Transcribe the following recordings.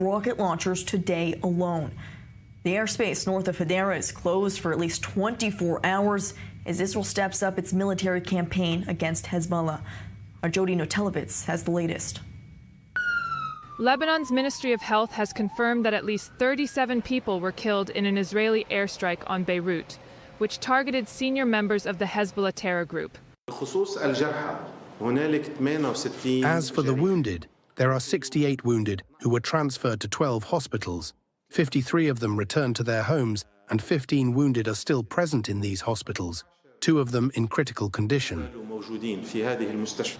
rocket launchers today alone. The airspace north of Hadera is closed for at least 24 hours as Israel steps up its military campaign against Hezbollah. Our Jody Notelevitz has the latest. Lebanon's Ministry of Health has confirmed that at least 37 people were killed in an Israeli airstrike on Beirut, which targeted senior members of the Hezbollah terror group. As for the wounded, there are 68 wounded who were transferred to 12 hospitals. 53 of them returned to their homes, and 15 wounded are still present in these hospitals, 2 of them in critical condition.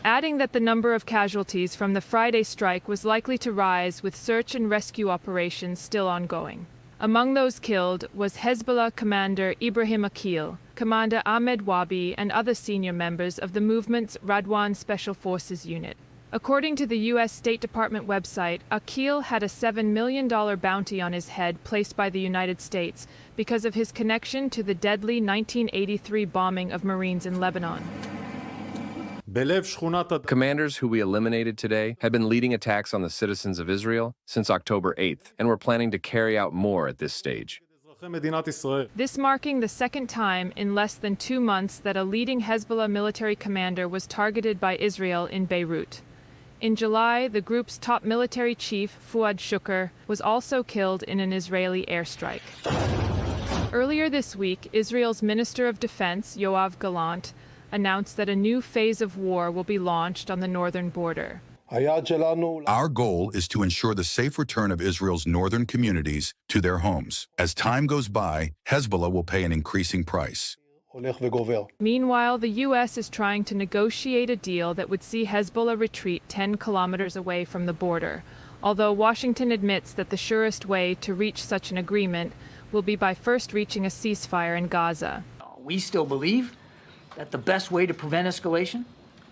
Adding that the number of casualties from the Friday strike was likely to rise with search and rescue operations still ongoing. Among those killed was Hezbollah commander Ibrahim Akil, Commander Ahmed Wabi, and other senior members of the movement's Radwan Special Forces unit. According to the U.S. State Department website, Akil had a $7 million bounty on his head placed by the United States because of his connection to the deadly 1983 bombing of Marines in Lebanon. Commanders who we eliminated today have been leading attacks on the citizens of Israel since October 8th, and we're planning to carry out more at this stage. This marking the second time in less than 2 months that a leading Hezbollah military commander was targeted by Israel in Beirut. In July, the group's top military chief, Fuad Shukr, was also killed in an Israeli airstrike. Earlier this week, Israel's Minister of Defense, Yoav Gallant, announced that a new phase of war will be launched on the northern border. Our goal is to ensure the safe return of Israel's northern communities to their homes. As time goes by, Hezbollah will pay an increasing price. Meanwhile, the U.S. is trying to negotiate a deal that would see Hezbollah retreat 10 kilometers away from the border, although Washington admits that the surest way to reach such an agreement will be by first reaching a ceasefire in Gaza. We still believe that the best way to prevent escalation,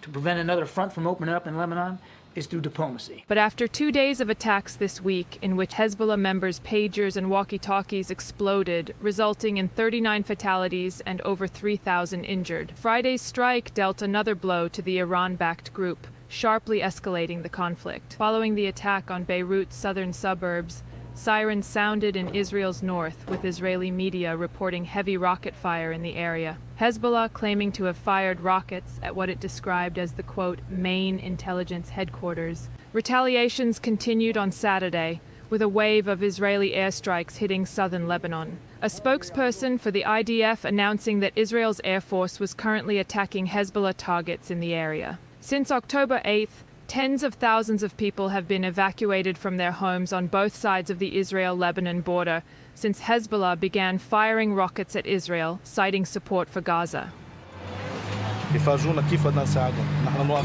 to prevent another front from opening up in Lebanon, is through diplomacy. But after 2 days of attacks this week, in which Hezbollah members' pagers and walkie-talkies exploded, resulting in 39 fatalities and over 3,000 injured, Friday's strike dealt another blow to the Iran-backed group, sharply escalating the conflict. Following the attack on Beirut's southern suburbs, sirens sounded in Israel's north, with Israeli media reporting heavy rocket fire in the area. Hezbollah claiming to have fired rockets at what it described as the, quote, main intelligence headquarters. Retaliations continued on Saturday, with a wave of Israeli airstrikes hitting southern Lebanon. A spokesperson for the IDF announcing that Israel's Air Force was currently attacking Hezbollah targets in the area. Since October 8th, tens of thousands of people have been evacuated from their homes on both sides of the Israel-Lebanon border since Hezbollah began firing rockets at Israel, citing support for Gaza.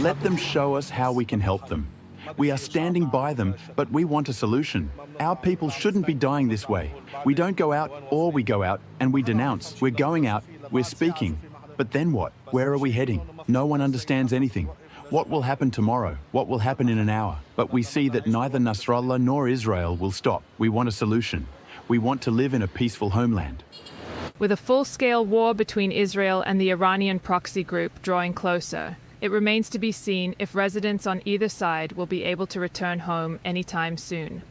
Let them show us how we can help them. We are standing by them, but we want a solution. Our people shouldn't be dying this way. We don't go out, or we go out and we denounce. We're going out, we're speaking. But then what? Where are we heading? No one understands anything. What will happen tomorrow? What will happen in an hour? But we see that neither Nasrallah nor Israel will stop. We want a solution. We want to live in a peaceful homeland. With a full-scale war between Israel and the Iranian proxy group drawing closer, it remains to be seen if residents on either side will be able to return home anytime soon.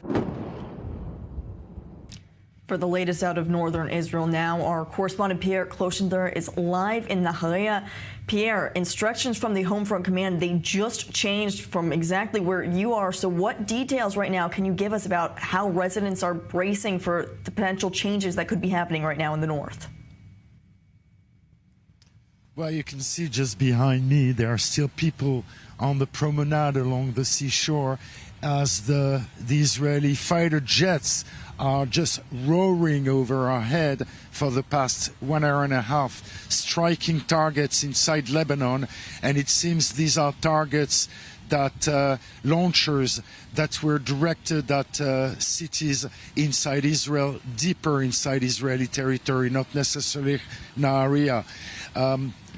For the latest out of northern Israel now, our correspondent Pierre Clochender is live in Nahariya. Pierre, instructions from the Home Front Command, they just changed from exactly where you are. So what details right now can you give us about how residents are bracing for the potential changes that could be happening right now in the north? Well, you can see just behind me, there are still people on the promenade along the seashore as the Israeli fighter jets are just roaring over our head for the past 1 hour and a half, striking targets inside Lebanon. And it seems these are targets that launchers that were directed at cities inside Israel, deeper inside Israeli territory, not necessarily Nahariya.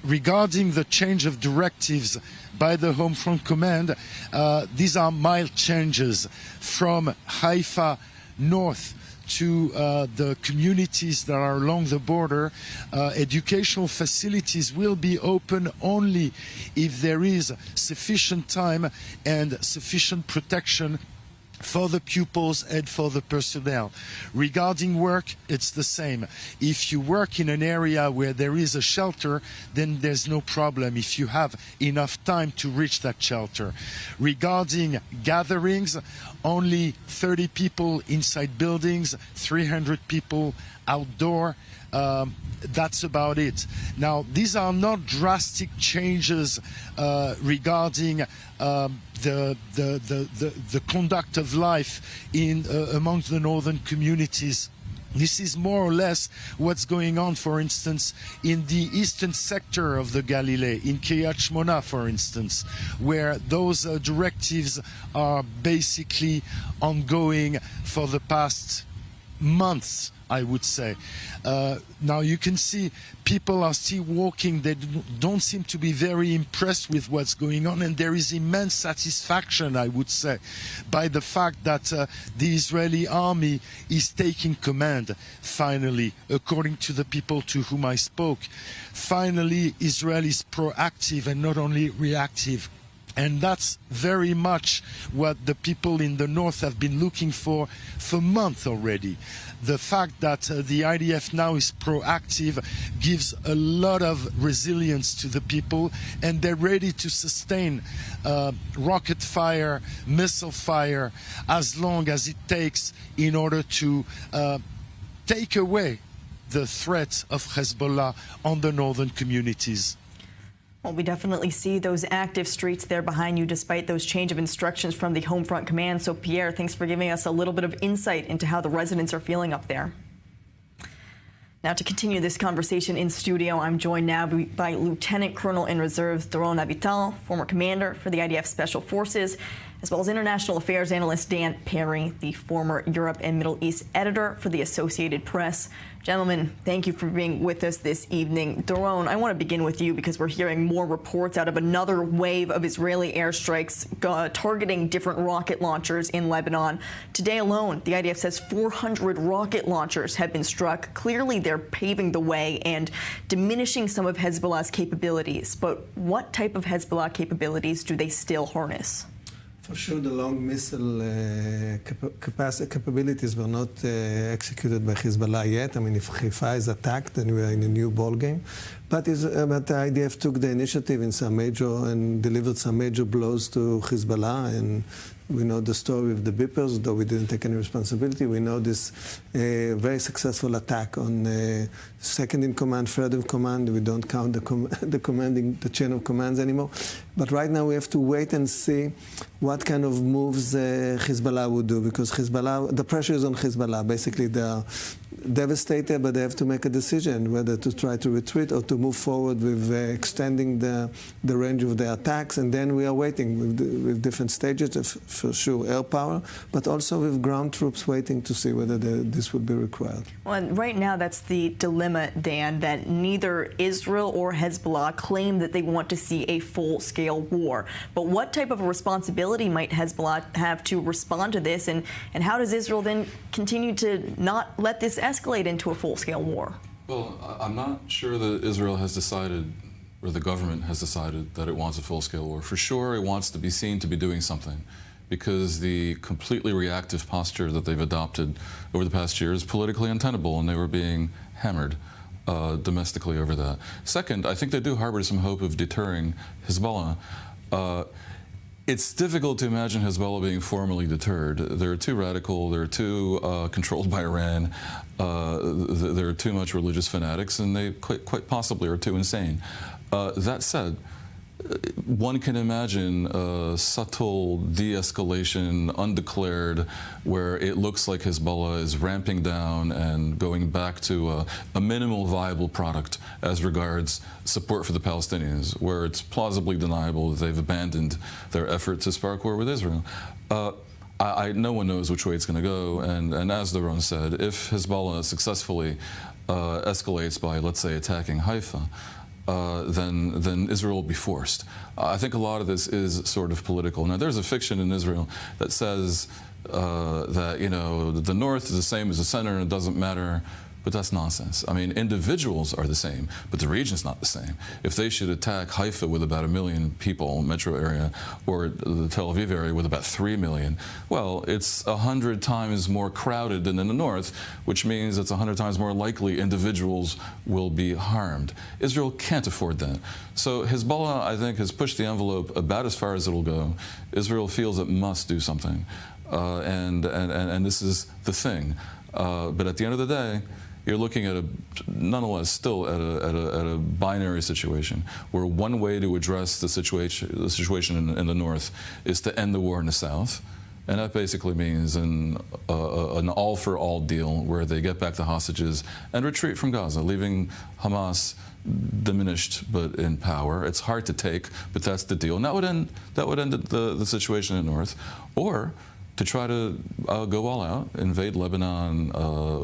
Regarding the change of directives by the Home Front Command, these are mild changes from Haifa north to the communities that are along the border. Educational facilities will be open only if there is sufficient time and sufficient protection for the pupils and for the personnel. Regarding work, it's the same. If you work in an area where there is a shelter, then there's no problem if you have enough time to reach that shelter. Regarding gatherings, only 30 people inside buildings, 300 people outdoor. That's about it. Now, these are not drastic changes regarding the conduct of life in amongst the northern communities. This is more or less what's going on, for instance, in the eastern sector of the Galilee, in Kiryat Shmona, for instance, where those directives are basically ongoing for the past months, I would say. Now you can see people are still walking. They don't seem to be very impressed with what's going on, and there is immense satisfaction, I would say, by the fact that the Israeli army is taking command, finally, according to the people to whom I spoke. Finally, Israel is proactive and not only reactive. And that's very much what the people in the north have been looking for months already. The fact that the IDF now is proactive gives a lot of resilience to the people, and they're ready to sustain rocket fire, missile fire, as long as it takes in order to take away the threat of Hezbollah on the northern communities. Well, we definitely see those active streets there behind you, despite those change of instructions from the Home Front Command. So, Pierre, thanks for giving us a little bit of insight into how the residents are feeling up there. Now, to continue this conversation in studio, I'm joined now by Lieutenant Colonel in Reserves Doron Avital, former commander for the IDF Special Forces, as well as international affairs analyst Dan Perry, the former Europe and Middle East editor for the Associated Press. Gentlemen, thank you for being with us this evening. Doron, I want to begin with you because we're hearing more reports out of another wave of Israeli airstrikes targeting different rocket launchers in Lebanon. Today alone, the IDF says 400 rocket launchers have been struck. Clearly, they're paving the way and diminishing some of Hezbollah's capabilities. But what type of Hezbollah capabilities do they still harness? For sure, the long missile capabilities were not executed by Hezbollah yet. I mean, if Haifa is attacked, then we are in a new ballgame. But the IDF took the initiative in some major and delivered some major blows to Hezbollah. And we know the story of the Beepers, though we didn't take any responsibility. We know this very successful attack on second in command, third in command. We don't count the chain of commands anymore. But right now we have to wait and see what kind of moves Hezbollah would do, because Hezbollah, the pressure is on Hezbollah. Basically, they are devastated, but they have to make a decision whether to try to retreat or to move forward with extending the range of their attacks. And then we are waiting with different stages of, for sure, air power, but also with ground troops waiting to see whether this would be required. Well, and right now that's the dilemma, Dan, that neither Israel or Hezbollah claim that they want to see a full-scale war. But what type of a responsibility might Hezbollah have to respond to this, and how does Israel then continue to not let this escalate into a full-scale war? Well, I'm not sure that Israel has decided, or the government has decided, that it wants a full-scale war. For sure, it wants to be seen to be doing something, because the completely reactive posture that they've adopted over the past year is politically untenable, and they were being hammered domestically over that. Second, I think they do harbor some hope of deterring Hezbollah. It's difficult to imagine Hezbollah being formally deterred. They're too radical, they're too controlled by Iran, they're too much religious fanatics, and they quite possibly are too insane. That said, one can imagine a subtle de-escalation, undeclared, where it looks like Hezbollah is ramping down and going back to a minimal viable product as regards support for the Palestinians, where it's plausibly deniable that they've abandoned their effort to spark war with Israel. No one knows which way it's going to go, and as Doron said, if Hezbollah successfully escalates by, let's say, attacking Haifa, then Israel will be forced. I think a lot of this is sort of political. Now, there's a fiction in Israel that says that, you know, the north is the same as the center and it doesn't matter but that's nonsense. I mean, individuals are the same, but the region's not the same. If they should attack Haifa with about 1 million people, metro area, or the Tel Aviv area with about 3 million, well, it's 100 times more crowded than in the north, which means it's 100 times more likely individuals will be harmed. Israel can't afford that. So Hezbollah, I think, has pushed the envelope about as far as it'll go. Israel feels it must do something, and this is the thing. But at the end of the day, you're looking at nonetheless still at a binary situation where one way to address the situation in the north is to end the war in the south, and that basically means an all-for-all deal where they get back the hostages and retreat from Gaza, leaving Hamas diminished but in power. It's hard to take, but that's the deal. And that would end the situation in the north, or to try to go all out, invade Lebanon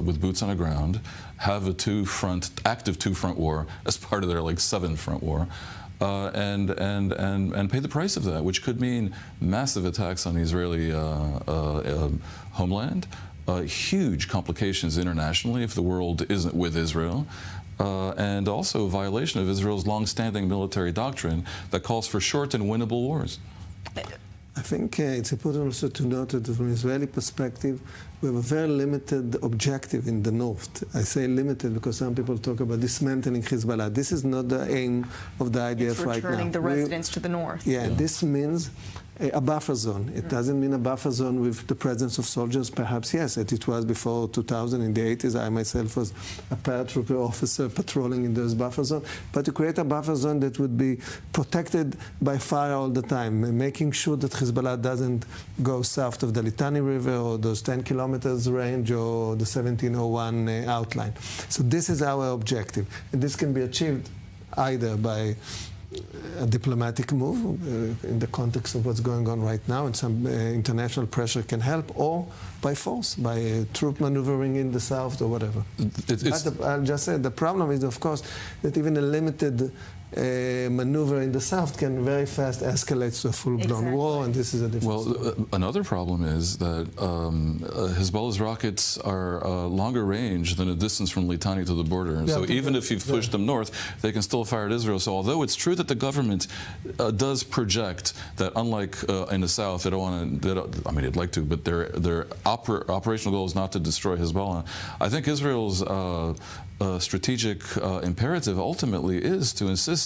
with boots on the ground, have a active two-front war as part of their like 7-front war, and pay the price of that, which could mean massive attacks on the Israeli homeland, huge complications internationally if the world isn't with Israel, and also a violation of Israel's long-standing military doctrine that calls for short and winnable wars. I think it's important also to note that from an Israeli perspective, we have a very limited objective in the north. I say limited because some people talk about dismantling Hezbollah. This is not the aim of the IDF right now. Returning the residents to the north. Yeah, this means a buffer zone. It doesn't mean a buffer zone with the presence of soldiers, perhaps, yes, as it was before 2000 in the 80s. I myself was a paratrooper officer patrolling in those buffer zones. But to create a buffer zone that would be protected by fire all the time, making sure that Hezbollah doesn't go south of the Litani River or those 10 kilometers range or the 1701 outline. So this is our objective. And this can be achieved either by a diplomatic move in the context of what's going on right now, and some international pressure can help, or by force, by troop maneuvering in the south or whatever. I'll just say the problem is, of course, that even a limited maneuver in the south can very fast escalate to a full-blown war, and this is a different story. Another problem is that Hezbollah's rockets are longer range than a distance from Litani to the border. Yeah, so even if you've pushed them north, they can still fire at Israel. So although it's true that the government does project that, unlike in the south, they don't want to, I mean, they'd like to, but their operational goal is not to destroy Hezbollah. I think Israel's strategic imperative ultimately is to insist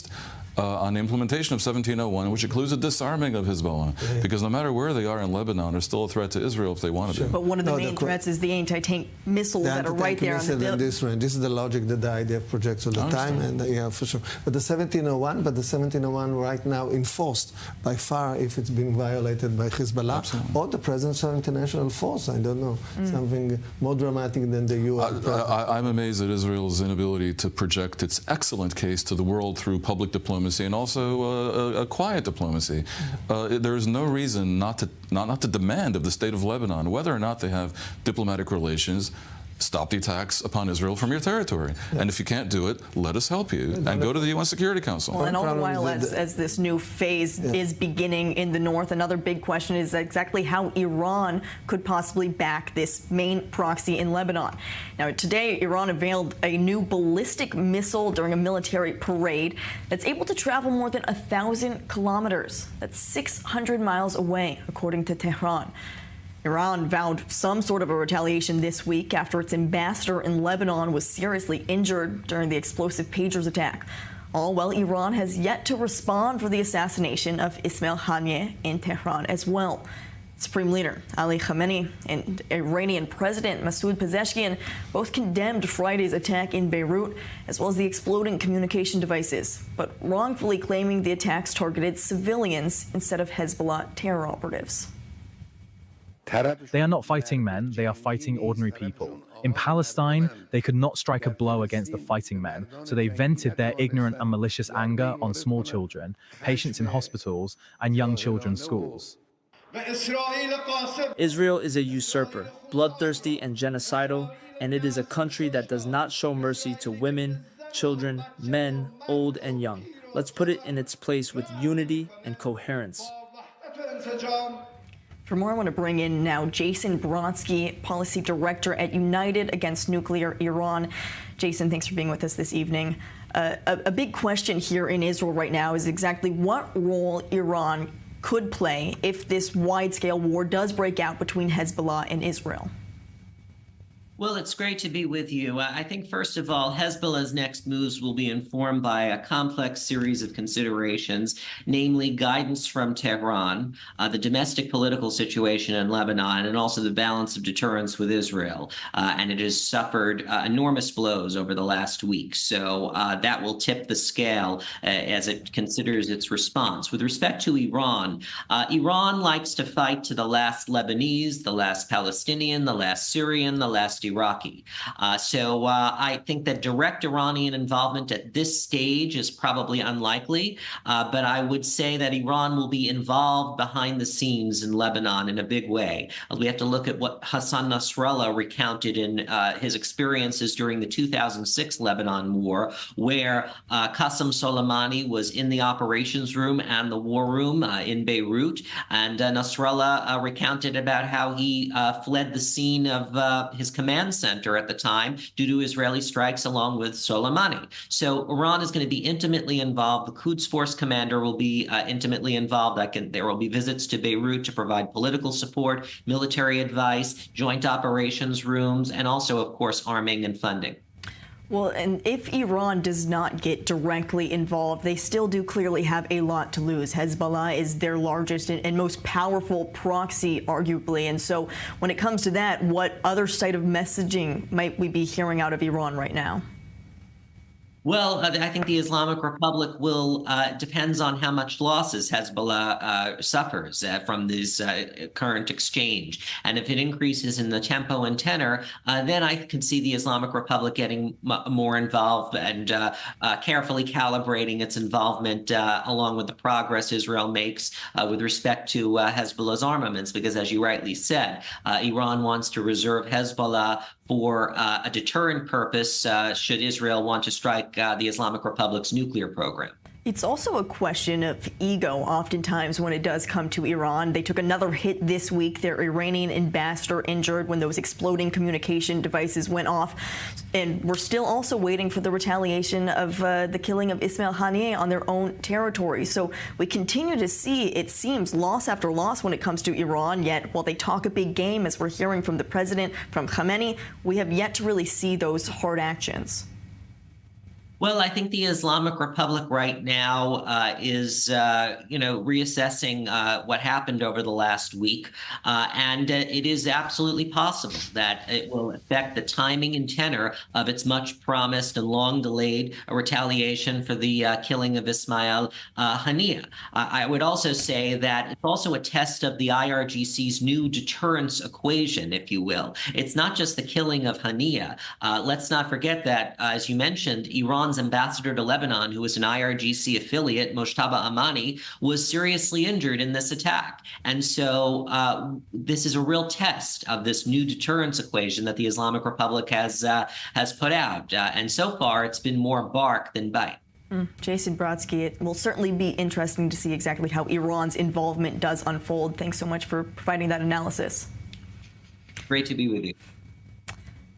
on the implementation of 1701, which includes a disarming of Hezbollah, because no matter where they are in Lebanon, they're still a threat to Israel if they want to be. But one of the main threats is the anti-tank missiles that are right there on the this is the logic that the IDF projects all the time, and yeah, for sure. But the 1701 right now enforced by far if it's being violated by Hezbollah, or the presence of international force. I don't know, something more dramatic than the UN. I'm amazed at Israel's inability to project its excellent case to the world through public diplomacy and also a quiet diplomacy. There is no reason not to demand of the state of Lebanon, whether or not they have diplomatic relations, stop the attacks upon Israel from your territory. And if you can't do it, let us help you and go to the UN Security Council. Well, and all the while, as this new phase is beginning in the north, another big question is exactly how Iran could possibly back this main proxy in Lebanon. Now, today, Iran unveiled a new ballistic missile during a military parade that's able to travel more than 1,000 kilometers. That's 600 miles away, according to Tehran. Iran vowed some sort of a retaliation this week after its ambassador in Lebanon was seriously injured during the explosive pagers attack. All while Iran has yet to respond for the assassination of Ismail Haniyeh in Tehran as well. Supreme Leader Ali Khamenei and Iranian President Masoud Pezeshkian both condemned Friday's attack in Beirut, as well as the exploding communication devices, but wrongfully claiming the attacks targeted civilians instead of Hezbollah terror operatives. They are not fighting men, they are fighting ordinary people. In Palestine, they could not strike a blow against the fighting men, so they vented their ignorant and malicious anger on small children, patients in hospitals, and young children's schools. Israel is a usurper, bloodthirsty and genocidal, and it is a country that does not show mercy to women, children, men, old and young. Let's put it in its place with unity and coherence. For more, I want to bring in now Jason Brodsky, Policy Director at United Against Nuclear Iran. Jason, thanks for being with us this evening. A big question here in Israel right now is exactly what role Iran could play if this wide-scale war does break out between Hezbollah and Israel. Well, it's great to be with you. I think, first of all, Hezbollah's next moves will be informed by a complex series of considerations, namely guidance from Tehran, the domestic political situation in Lebanon, and also the balance of deterrence with Israel. And it has suffered enormous blows over the last week. So that will tip the scale as it considers its response. With respect to Iran, Iran likes to fight to the last Lebanese, the last Palestinian, the last Syrian, the last Iraqi. So I think that direct Iranian involvement at this stage is probably unlikely, but I would say that Iran will be involved behind the scenes in Lebanon in a big way. We have to look at what Hassan Nasrallah recounted in his experiences during the 2006 Lebanon war, where Qasem Soleimani was in the operations room and the war room in Beirut, and Nasrallah recounted about how he fled the scene of his command center at the time due to Israeli strikes along with Soleimani. So Iran is going to be intimately involved. The Quds Force commander will be intimately involved. There will be visits to Beirut to provide political support, military advice, joint operations rooms, and also, of course, arming and funding. Well, and if Iran does not get directly involved, they still do clearly have a lot to lose. Hezbollah is their largest and most powerful proxy, arguably. And so when it comes to that, what other side of messaging might we be hearing out of Iran right now? Well, I think the Islamic Republic will depends on how much losses Hezbollah suffers from this current exchange. And if it increases in the tempo and tenor, then I can see the Islamic Republic getting more involved and carefully calibrating its involvement along with the progress Israel makes with respect to Hezbollah's armaments. Because as you rightly said, Iran wants to reserve Hezbollah for a deterrent purpose should Israel want to strike the Islamic Republic's nuclear program. It's also a question of ego oftentimes when it does come to Iran. They took another hit this week. Their Iranian ambassador injured when those exploding communication devices went off. And we're still also waiting for the retaliation of the killing of Ismail Haniyeh on their own territory. So we continue to see, it seems, loss after loss when it comes to Iran. Yet while they talk a big game, as we're hearing from the president, from Khamenei, we have yet to really see those hard actions. Well, I think the Islamic Republic right now is, reassessing what happened over the last week. And it is absolutely possible that it will affect the timing and tenor of its much promised and long delayed retaliation for the killing of Ismail Haniyeh. I would also say that it's also a test of the IRGC's new deterrence equation, if you will. It's not just the killing of Haniyeh. Let's not forget that, as you mentioned, Iran's ambassador to Lebanon, who was an IRGC affiliate, Mojtaba Amani, was seriously injured in this attack. And so this is a real test of this new deterrence equation that the Islamic Republic has put out. And so far, it's been more bark than bite. Jason Brodsky, it will certainly be interesting to see exactly how Iran's involvement does unfold. Thanks so much for providing that analysis. Great to be with you.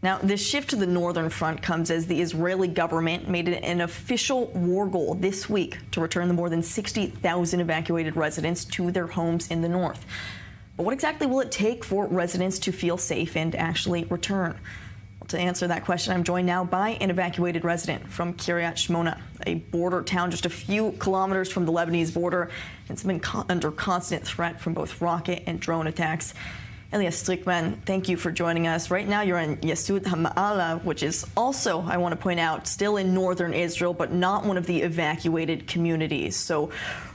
Now, this shift to the northern front comes as the Israeli government made it an official war goal this week to return the more than 60,000 evacuated residents to their homes in the north. But what exactly will it take for residents to feel safe and actually return? Well, to answer that question, I'm joined now by an evacuated resident from Kiryat Shmona, a border town just a few kilometers from the Lebanese border. It's been under constant threat from both rocket and drone attacks. Elias Strickman, thank you for joining us. Right now you're in Yesud HaMa'ala, which is also, I want to point out, still in northern Israel, but not one of the evacuated communities. So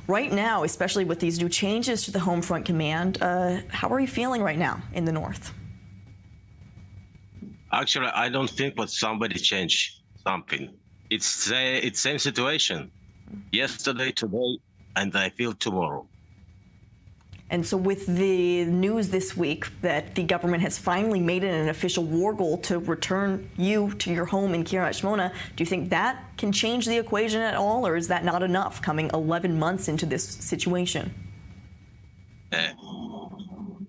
right now, especially with these new changes to the Home Front Command, how are you feeling right now in the north? Actually, I don't think that somebody changed something. It's same situation. Yesterday, today, and I feel tomorrow. And so with the news this week that the government has finally made it an official war goal to return you to your home in Kiryat Shmona, do you think that can change the equation at all, or is that not enough coming 11 months into this situation?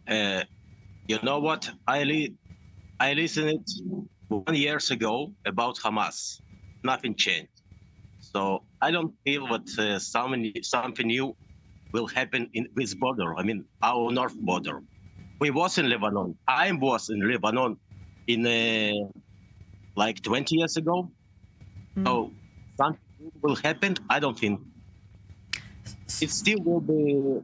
You know what? I listened 1 year ago about Hamas. Nothing changed. So I don't feel that something new will happen in this border. I mean, our north border. We was in Lebanon. I was in Lebanon in like 20 years ago. So something will happen? I don't think. It still will be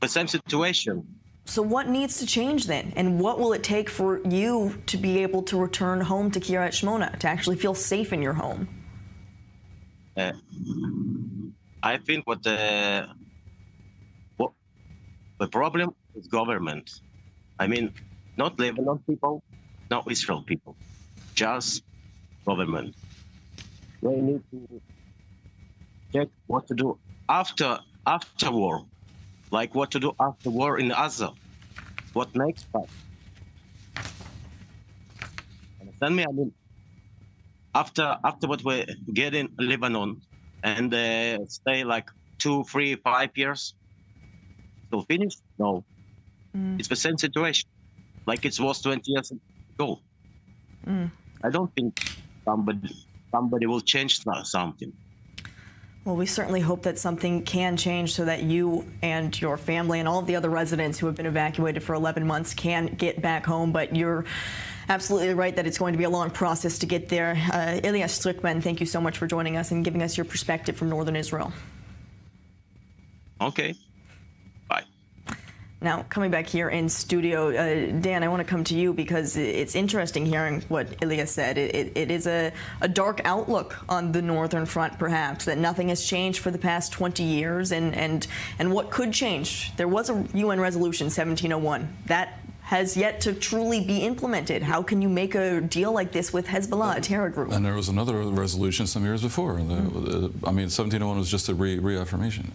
the same situation. So what needs to change then? And what will it take for you to be able to return home to Kiryat Shmona, to actually feel safe in your home? I think what the problem is government. I mean, not Lebanon people, not Israel people, just government. They need to check what to do after war, like what to do after war in Gaza. What makes that? Understand me? I mean, after what we get in Lebanon and stay like 2, 3, 5 years, still finished? No. It's the same situation, like it was 20 years ago. I don't think somebody will change something. Well, we certainly hope that something can change so that you and your family and all of the other residents who have been evacuated for 11 months can get back home. But you're absolutely right that it's going to be a long process to get there. Ilya Strickman, thank you so much for joining us and giving us your perspective from northern Israel. Okay. Bye. Now, coming back here in studio, Dan, I want to come to you because it's interesting hearing what Ilya said. It is a dark outlook on the northern front, perhaps, that nothing has changed for the past 20 years, and what could change. There was a UN resolution, 1701, that has yet to truly be implemented. How can you make a deal like this with Hezbollah, a terror group? And there was another resolution some years before. I mean, 1701 was just a reaffirmation.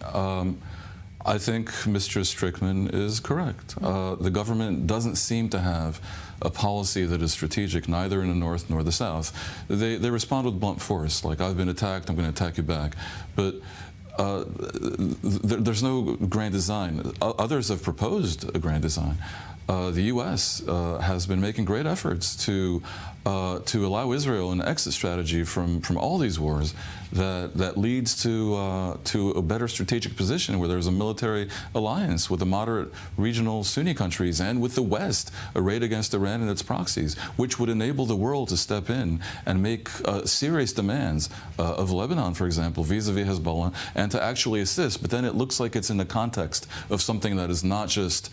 I think Mr. Strickman is correct. The government doesn't seem to have a policy that is strategic, neither in the north nor the south. They respond with blunt force, like, I've been attacked, I'm going to attack you back. But there's no grand design. Others have proposed a grand design. The U.S. has been making great efforts to allow Israel an exit strategy from all these wars that leads to a better strategic position where there's a military alliance with the moderate regional Sunni countries and with the West arrayed against Iran and its proxies, which would enable the world to step in and make serious demands of Lebanon, for example, vis-a-vis Hezbollah, and to actually assist. But then it looks like it's in the context of something that is not just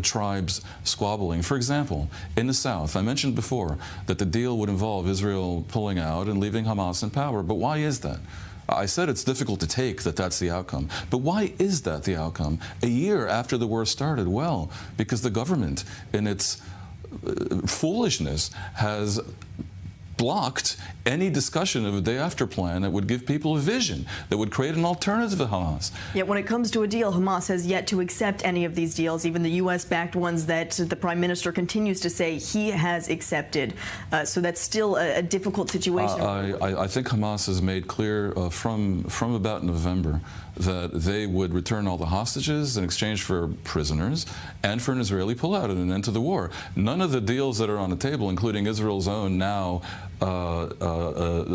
tribes squabbling. For example, in the south, I mentioned before that the deal would involve Israel pulling out and leaving Hamas in power. But why is that? I said it's difficult to take that that's the outcome. But why is that the outcome? A year after the war started? Well, because the government, in its foolishness, has blocked any discussion of a day-after plan that would give people a vision, that would create an alternative to Hamas. Yet when it comes to a deal, Hamas has yet to accept any of these deals, even the U.S.-backed ones that the Prime Minister continues to say he has accepted. So that's still a difficult situation. I think Hamas has made clear from about November that they would return all the hostages in exchange for prisoners and for an Israeli pullout and an end to the war. None of the deals that are on the table, including Israel's own now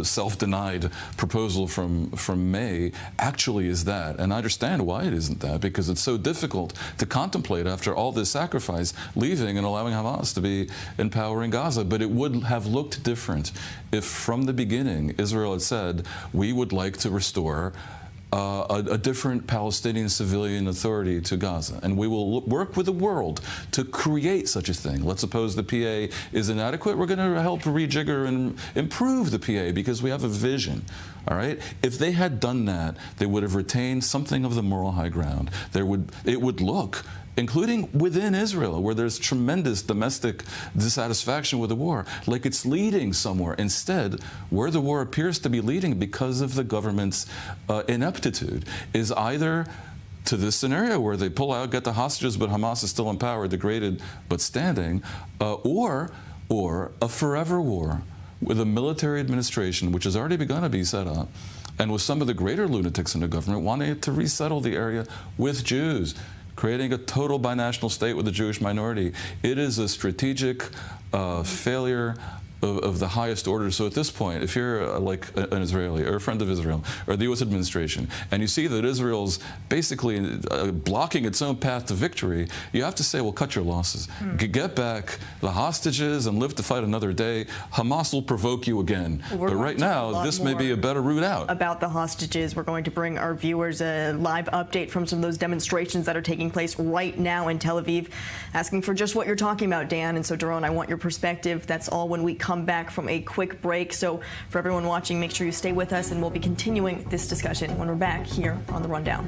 self-denied proposal from May, actually is that. And I understand why it isn't that, because it's so difficult to contemplate after all this sacrifice, leaving and allowing Hamas to be in power in Gaza. But it would have looked different if from the beginning Israel had said, we would like to restore a different Palestinian civilian authority to Gaza, and we will work with the world to create such a thing. Let's suppose the PA is inadequate. We're going to help rejigger and improve the PA because we have a vision. All right? If they had done that, they would have retained something of the moral high ground. It would look, including within Israel, where there's tremendous domestic dissatisfaction with the war, like it's leading somewhere. Instead, where the war appears to be leading because of the government's ineptitude is either to this scenario where they pull out, get the hostages, but Hamas is still in power, degraded but standing, or a forever war with a military administration, which has already begun to be set up, and with some of the greater lunatics in the government wanting to resettle the area with Jews, creating a total binational state with a Jewish minority. It is a strategic failure of the highest order. So at this point, if you're like an Israeli or a friend of Israel or the U.S. administration, and you see that Israel's basically blocking its own path to victory, you have to say, well, cut your losses. Get back the hostages and live to fight another day. Hamas will provoke you again. Well, but right now, this may be a better route out. About the hostages, we're going to bring our viewers a live update from some of those demonstrations that are taking place right now in Tel Aviv, asking for just what you're talking about, Dan. And so, Daron, I want your perspective. That's all when we come back from a quick break. So for everyone watching, make sure you stay with us, and we'll be continuing this discussion when we're back here on The Rundown.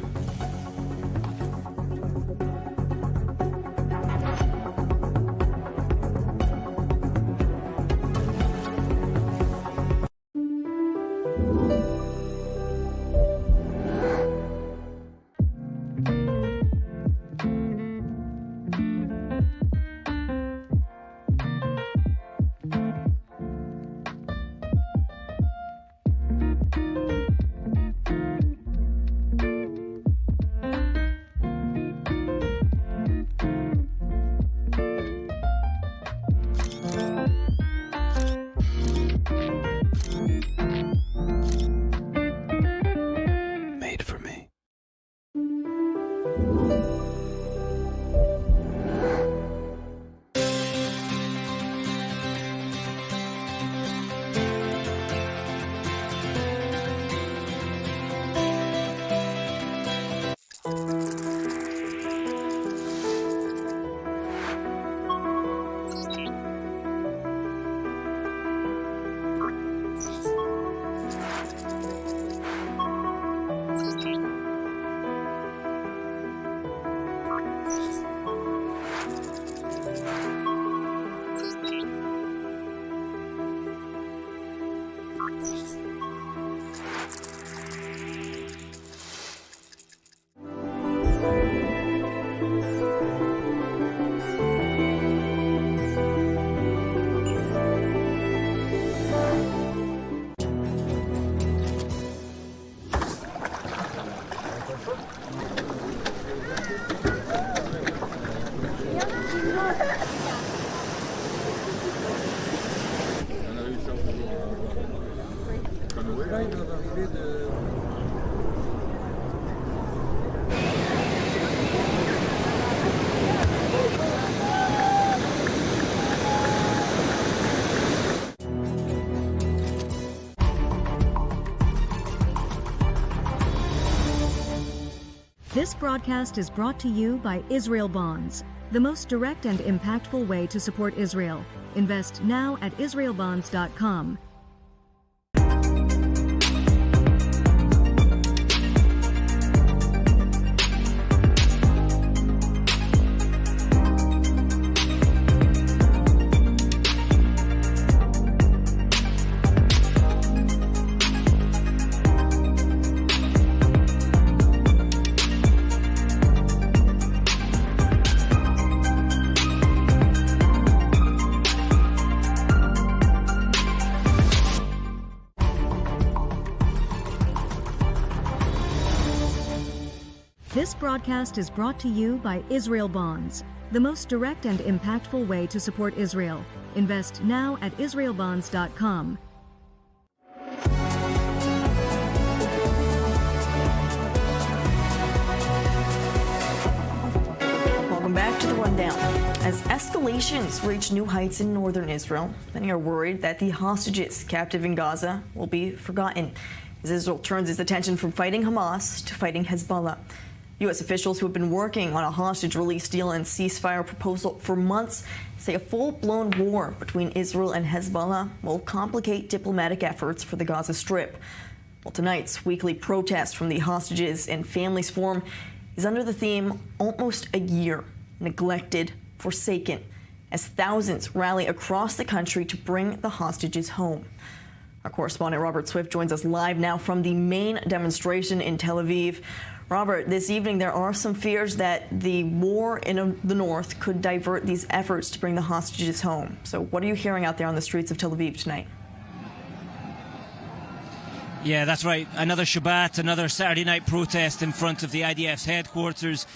This broadcast is brought to you by Israel Bonds, the most direct and impactful way to support Israel. Invest now at israelbonds.com. This broadcast is brought to you by Israel Bonds, the most direct and impactful way to support Israel. Invest now at israelbonds.com. Welcome back to The Rundown. As escalations reach new heights in northern Israel, many are worried that the hostages captive in Gaza will be forgotten as Israel turns its attention from fighting Hamas to fighting Hezbollah. U.S. officials who have been working on a hostage release deal and ceasefire proposal for months say a full-blown war between Israel and Hezbollah will complicate diplomatic efforts for the Gaza Strip. Well, tonight's weekly protest from the Hostages and Families Forum is under the theme Almost a Year, Neglected, Forsaken, as thousands rally across the country to bring the hostages home. Our correspondent Robert Swift joins us live now from the main demonstration in Tel Aviv. Robert, this evening there are some fears that the war in the north could divert these efforts to bring the hostages home. So what are you hearing out there on the streets of Tel Aviv tonight? Yeah, that's right. Another Shabbat, another Saturday night protest in front of the IDF's headquarters.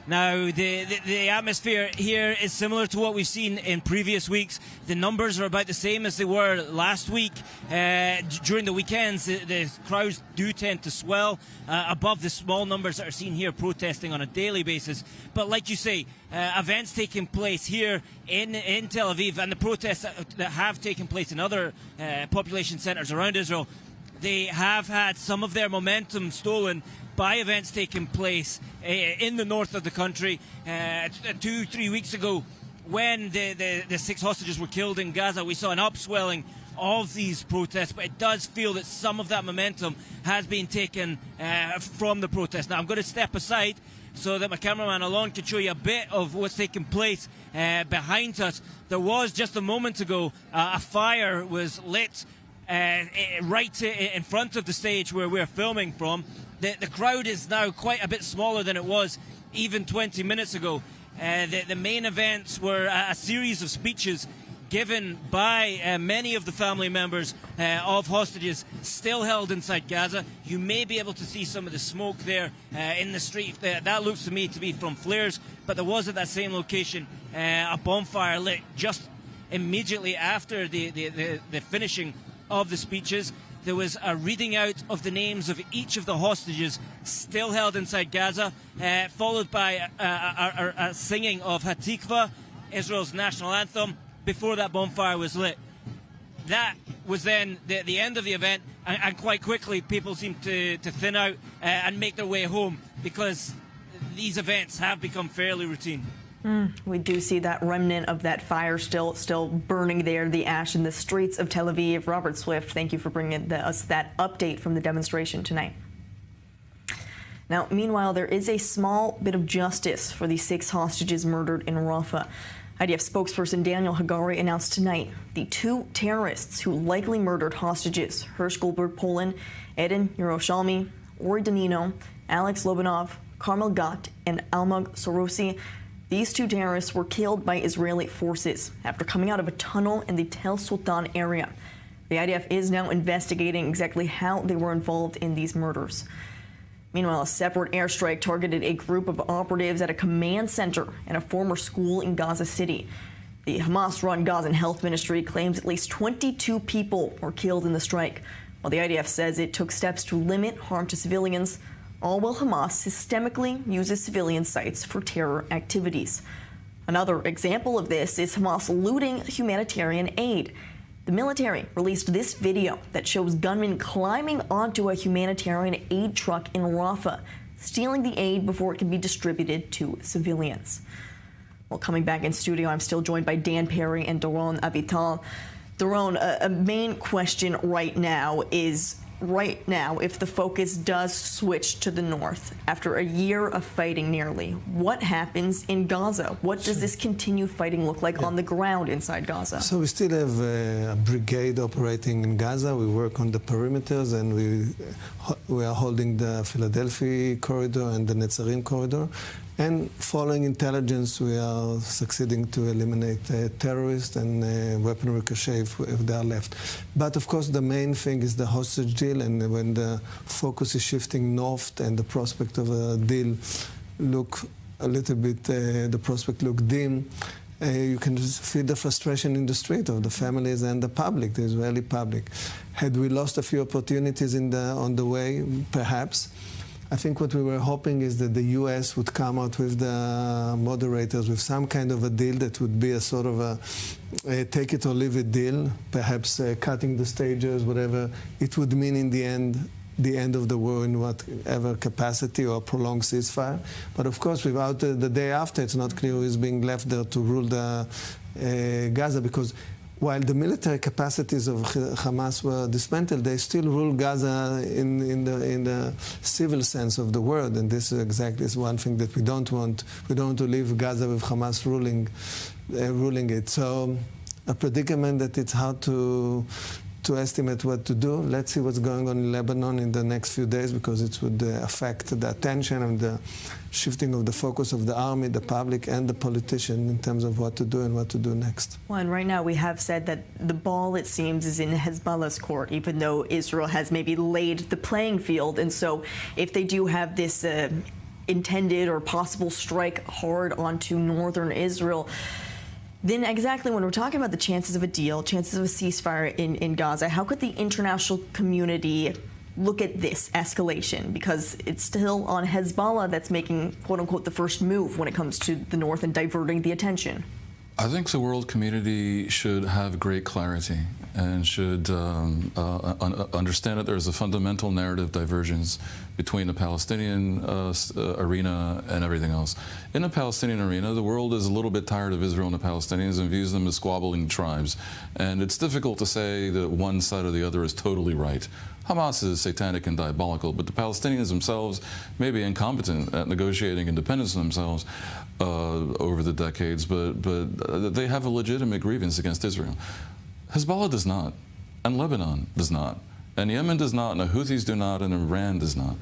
Now, the atmosphere here is similar to what we've seen in previous weeks. The numbers are about the same as they were last week. During the weekends, the crowds do tend to swell above the small numbers that are seen here protesting on a daily basis. But like you say, events taking place here in Tel Aviv and the protests that have taken place in other population centres around Israel, they have had some of their momentum stolen by events taking place in the north of the country. 2-3 weeks ago, when the 6 hostages were killed in Gaza, we saw an upswelling of these protests, but it does feel that some of that momentum has been taken from the protest. Now, I'm going to step aside so that my cameraman Alon can show you a bit of what's taking place behind us. There was, just a moment ago, a fire was lit right in front of the stage where we're filming from. The crowd is now quite a bit smaller than it was even 20 minutes ago. The main events were a series of speeches given by many of the family members of hostages still held inside Gaza. You may be able to see some of the smoke there in the street. That looks to me to be from flares, but there was at that same location a bonfire lit just immediately after the finishing of the speeches. There was a reading out of the names of each of the hostages still held inside Gaza, followed by a singing of Hatikva, Israel's national anthem, before that bonfire was lit. That was then the end of the event, and quite quickly people seemed to thin out and make their way home, because these events have become fairly routine. We do see that remnant of that fire still burning there, the ash in the streets of Tel Aviv. Robert Swift, thank you for bringing us that update from the demonstration tonight. Now, meanwhile, there is a small bit of justice for the 6 hostages murdered in Rafah. IDF spokesperson Daniel Hagari announced tonight the 2 terrorists who likely murdered hostages, Hersh Goldberg Poland, Eden Yerushalmi, Ori Danino, Alex Lobanov, Carmel Gat, and Almog Sorosi. These 2 terrorists were killed by Israeli forces after coming out of a tunnel in the Tel Sultan area. The IDF is now investigating exactly how they were involved in these murders. Meanwhile, a separate airstrike targeted a group of operatives at a command center and a former school in Gaza City. The Hamas-run Gazan Health Ministry claims at least 22 people were killed in the strike, while the IDF says it took steps to limit harm to civilians, all while Hamas systemically uses civilian sites for terror activities. Another example of this is Hamas looting humanitarian aid. The military released this video that shows gunmen climbing onto a humanitarian aid truck in Rafah, stealing the aid before it can be distributed to civilians. Well, coming back in studio, I'm still joined by Dan Perry and Doron Avital. Doron, a main question right now is, if the focus does switch to the north after a year of fighting nearly, what happens in Gaza? What does this continued fighting look like on the ground inside Gaza? So we still have a brigade operating in Gaza. We work on the perimeters, and we are holding the Philadelphia corridor and the Netzarim corridor. And following intelligence, we are succeeding to eliminate terrorists and weapon ricochet if they are left. But of course, the main thing is the hostage deal, and when the focus is shifting north and the prospect of a deal look a little bit, the prospect look dim, you can feel the frustration in the street of the families and the public, the Israeli public. Had we lost a few opportunities on the way? Perhaps. I think what we were hoping is that the U.S. would come out with the moderators with some kind of a deal that would be a sort of a take it or leave it deal, perhaps cutting the stages, whatever it would mean in the end of the war in whatever capacity, or prolonged ceasefire. But of course, without the day after, it's not clear who is being left there to rule the Gaza, because while the military capacities of Hamas were dismantled, they still rule Gaza in the civil sense of the word, and this is one thing that we don't want. We don't want to leave Gaza with Hamas ruling it. So a predicament that it's hard to estimate what to do. Let's see what's going on in Lebanon in the next few days, because it would affect the attention and the shifting of the focus of the army, the public, and the politician in terms of what to do and what to do next. Well, and right now we have said that the ball, it seems, is in Hezbollah's court, even though Israel has maybe laid the playing field. And so if they do have this intended or possible strike hard onto northern Israel. Then exactly when we're talking about the chances of a deal, chances of a ceasefire in Gaza, how could the international community look at this escalation? Because it's still on Hezbollah that's making, quote unquote, the first move when it comes to the north and diverting the attention. I think the world community should have great clarity and should understand that there's a fundamental narrative divergence between the Palestinian arena and everything else. In the Palestinian arena, the world is a little bit tired of Israel and the Palestinians and views them as squabbling tribes. And it's difficult to say that one side or the other is totally right. Hamas is satanic and diabolical, but the Palestinians themselves may be incompetent at negotiating independence for themselves over the decades, but they have a legitimate grievance against Israel. Hezbollah does not, and Lebanon does not, and Yemen does not, and the Houthis do not, and Iran does not.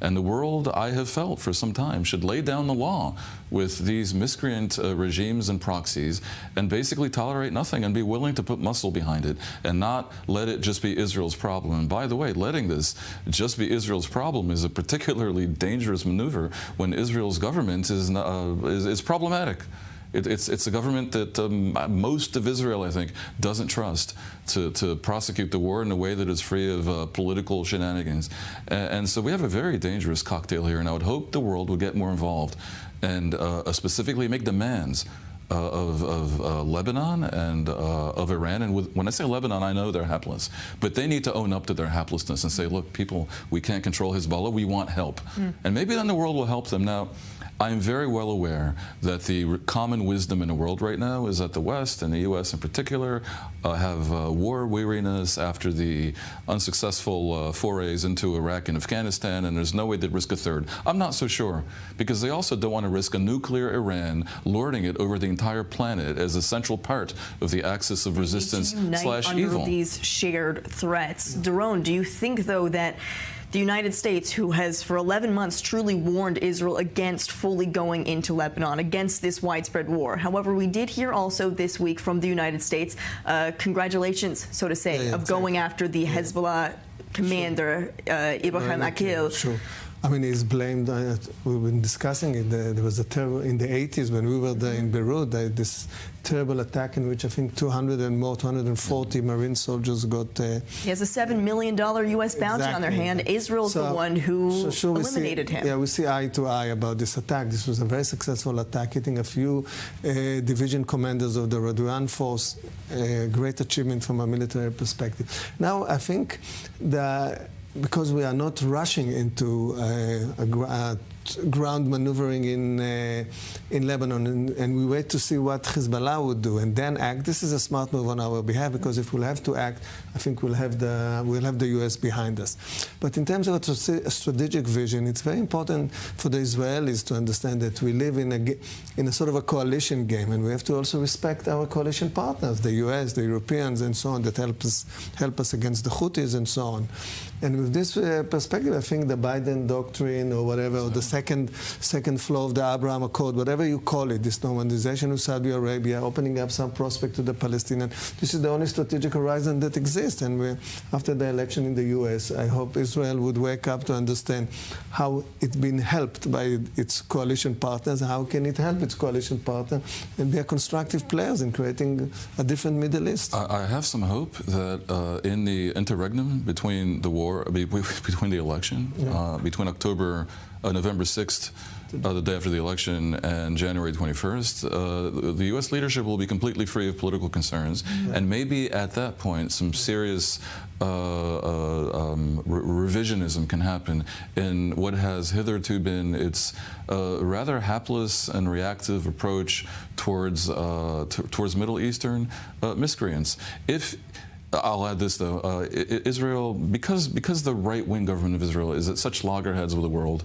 And the world, I have felt for some time, should lay down the law with these miscreant regimes and proxies and basically tolerate nothing and be willing to put muscle behind it and not let it just be Israel's problem. And by the way, letting this just be Israel's problem is a particularly dangerous maneuver when Israel's government is problematic. It's a government that most of Israel, I think, doesn't trust to prosecute the war in a way that is free of political shenanigans. And so we have a very dangerous cocktail here, and I would hope the world would get more involved and specifically make demands of Lebanon and of Iran. And when I say Lebanon, I know they're hapless, but they need to own up to their haplessness and say, look, people, we can't control Hezbollah, we want help. And maybe then the world will help them. Now, I'm very well aware that the common wisdom in the world right now is that the West, and the U.S. in particular, have war weariness after the unsuccessful forays into Iraq and Afghanistan, and there's no way they'd risk a third. I'm not so sure, because they also don't want to risk a nuclear Iran lording it over the entire planet as a central part of the axis of resistance / evil. Under these shared threats. Doron, do you think, though, that the United States, who has for 11 months truly warned Israel against fully going into Lebanon, against this widespread war. However, we did hear also this week from the United States, congratulations, so to say, of going after the Hezbollah commander, Ibrahim Akil. Sure. I mean, he's blamed, we've been discussing it, there was a terrible, in the 80s when we were there in Beirut, this terrible attack in which I think 240 Marine soldiers got... He has a $7 million U.S. bounty on their hand. Israel's the one who eliminated him. Yeah, we see eye to eye about this attack. This was a very successful attack, hitting a few division commanders of the Radwan force, great achievement from a military perspective. Now, I think because we are not rushing into ground maneuvering in Lebanon, and we wait to see what Hezbollah would do and then act. This is a smart move on our behalf, because if we'll have to act, I think we'll have the U.S. behind us. But in terms of a strategic vision, it's very important for the Israelis to understand that we live in a sort of a coalition game, and we have to also respect our coalition partners, the U.S., the Europeans, and so on, that help us against the Houthis and so on. And with this perspective, I think the Biden doctrine or whatever, or the second floor of the Abraham Accord, whatever you call it, this normalization of Saudi Arabia, opening up some prospect to the Palestinians, this is the only strategic horizon that exists. And after the election in the U.S., I hope Israel would wake up to understand how it's been helped by its coalition partners, how can it help its coalition partner, and be a constructive players in creating a different Middle East. I have some hope that in the interregnum between the war, between the election, between November 6th, the day after the election, and January 21st, the U.S. leadership will be completely free of political concerns, and maybe at that point some serious revisionism can happen in what has hitherto been its rather hapless and reactive approach towards Middle Eastern miscreants. I'll add this, though. Israel, because the right-wing government of Israel is at such loggerheads with the world,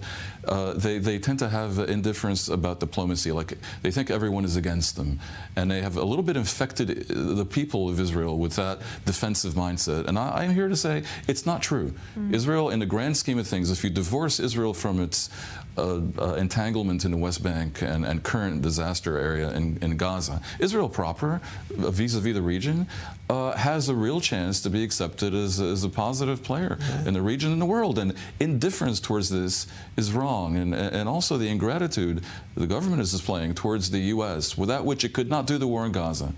they tend to have indifference about diplomacy. Like, they think everyone is against them. And they have a little bit infected the people of Israel with that defensive mindset. And I'm here to say it's not true. Israel, in the grand scheme of things, if you divorce Israel from its entanglement in the West Bank and current disaster area in Gaza, Israel proper, vis-a-vis the region, has a real chance to be accepted as a positive player in the region and the world. And indifference towards this is wrong. And also the ingratitude the government is displaying towards the U.S., without which it could not do the war in Gaza,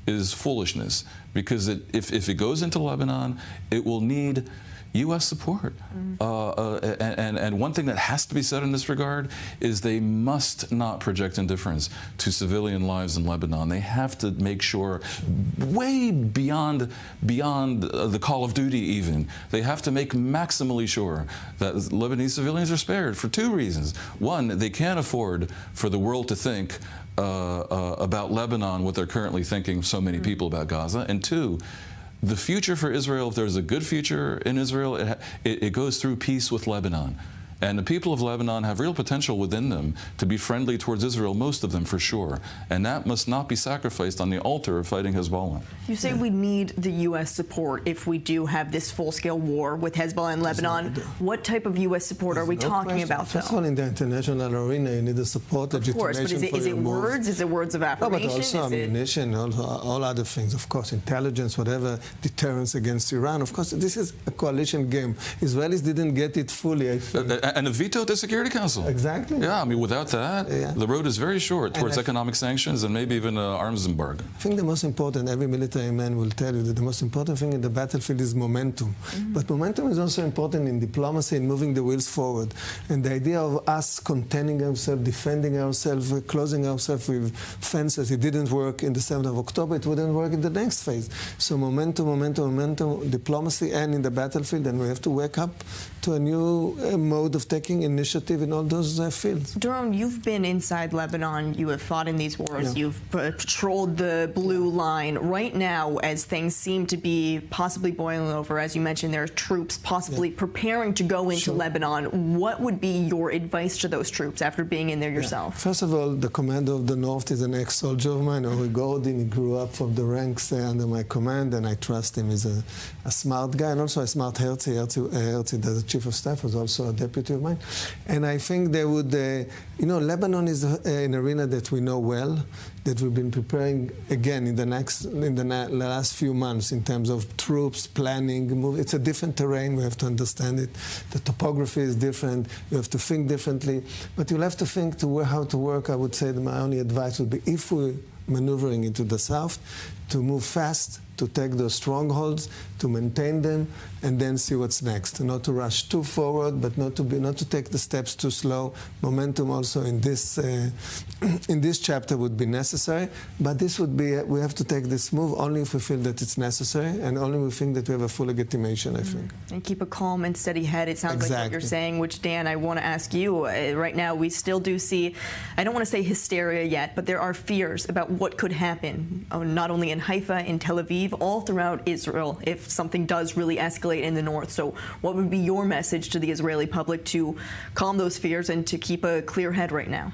is foolishness. Because if it goes into Lebanon, it will need U.S. support. And one thing that has to be said in this regard is they must not project indifference to civilian lives in Lebanon. They have to make sure, way beyond the call of duty even, they have to make maximally sure that Lebanese civilians are spared for two reasons. One, they can't afford for the world to think about Lebanon what they're currently thinking so many people about Gaza. And two, the future for Israel, if there's a good future in Israel, it goes through peace with Lebanon. And the people of Lebanon have real potential within them to be friendly towards Israel, most of them for sure. And that must not be sacrificed on the altar of fighting Hezbollah. You say we need the U.S. support if we do have this full-scale war with Hezbollah in Lebanon. What type of U.S. support are we talking about, First of all, in the international arena, you need the support, legitimation. Of course, but is it words? Is it words of affirmation? No, but also ammunition, all other things, of course, intelligence, whatever, deterrence against Iran. Of course, this is a coalition game. Israelis didn't get it fully, I think. And a veto at the Security Council. Exactly. Yeah, I mean, without that, the road is very short towards economic sanctions and maybe even arms embargo. I think the most important, every military man will tell you that the most important thing in the battlefield is momentum. But momentum is also important in diplomacy and moving the wheels forward. And the idea of us containing ourselves, defending ourselves, closing ourselves with fences, it didn't work in the 7th of October, it wouldn't work in the next phase. So momentum, diplomacy, and in the battlefield, and we have to wake up to a new mode of taking initiative in all those fields. Doron, you've been inside Lebanon. You have fought in these wars. Yeah. You've patrolled the blue line. Right now, as things seem to be possibly boiling over, as you mentioned, there are troops possibly preparing to go into Lebanon. What would be your advice to those troops after being in there yourself? First of all, the commander of the North is an ex-soldier of mine, Ori Gordon. He grew up from the ranks under my command, and I trust him. He's a smart guy, and also a smart Herzi. Herzi, the chief of staff, was also a deputy of mine. And I think they would, Lebanon is an arena that we know well, that we've been preparing again in the last few months in terms of troops, planning. It's a different terrain. We have to understand it. The topography is different. You have to think differently. But you'll have to think how to work. I would say that my only advice would be, if we're maneuvering into the south, to move fast, to take those strongholds, to maintain them, and then see what's next. Not to rush too forward, but not to take the steps too slow. Momentum also in this chapter would be necessary, but this would be we have to take this move only if we feel that it's necessary, and only if we think that we have a full legitimation. I think. And keep a calm and steady head. It sounds like what you're saying. Which, Dan, I want to ask you. Right now, we still do see. I don't want to say hysteria yet, but there are fears about what could happen, not only in Haifa, in Tel Aviv, all throughout Israel, if something does really escalate in the north. So what would be your message to the Israeli public to calm those fears and to keep a clear head right now?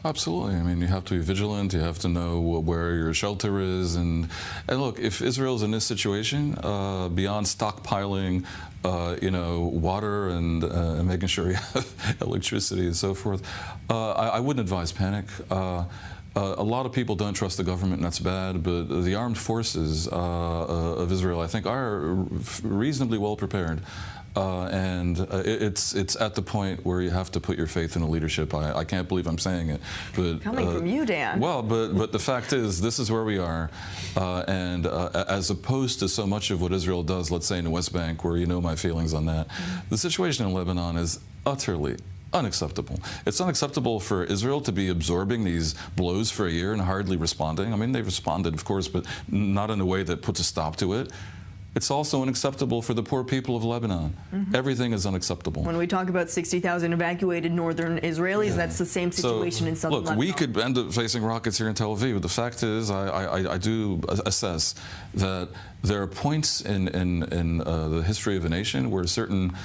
Absolutely. I mean, you have to be vigilant. You have to know where your shelter is. And look, if Israel's in this situation, beyond stockpiling, water and making sure you have electricity and so forth, I wouldn't advise panic. A lot of people don't trust the government, and that's bad, but the armed forces of Israel, I think, are reasonably well prepared. And it's at the point where you have to put your faith in the leadership. I can't believe I'm saying it, but coming from you, Dan. Well, but the fact is, this is where we are, and as opposed to so much of what Israel does, let's say in the West Bank, where you know my feelings on that, the situation in Lebanon is utterly unacceptable. It's unacceptable for Israel to be absorbing these blows for a year and hardly responding. I mean, they've responded, of course, but not in a way that puts a stop to it. It's also unacceptable for the poor people of Lebanon. Everything is unacceptable. When we talk about 60,000 evacuated northern Israelis, that's the same situation in southern Lebanon. Look, we could end up facing rockets here in Tel Aviv. The fact is, I do assess that there are points in the history of a nation where certain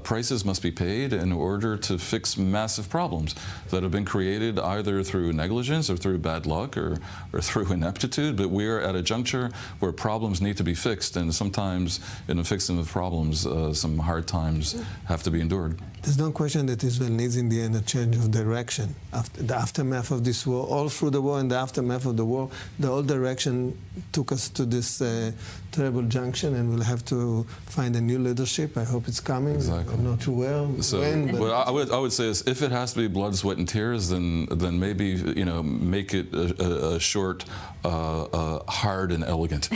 prices must be paid in order to fix massive problems that have been created either through negligence or through bad luck or through ineptitude. But we're at a juncture where problems need to be fixed, and sometimes in the fixing of problems, some hard times have to be endured. There's no question that Israel needs in the end a change of direction. After the aftermath of this war, all through the war and the aftermath of the war, the whole direction took us to this terrible junction, and we'll have to find a new leadership. I hope it's coming. Exactly. I'm not too well. So, when, what I would say is, if it has to be blood, sweat, and tears, then maybe make it a short, hard, and elegant.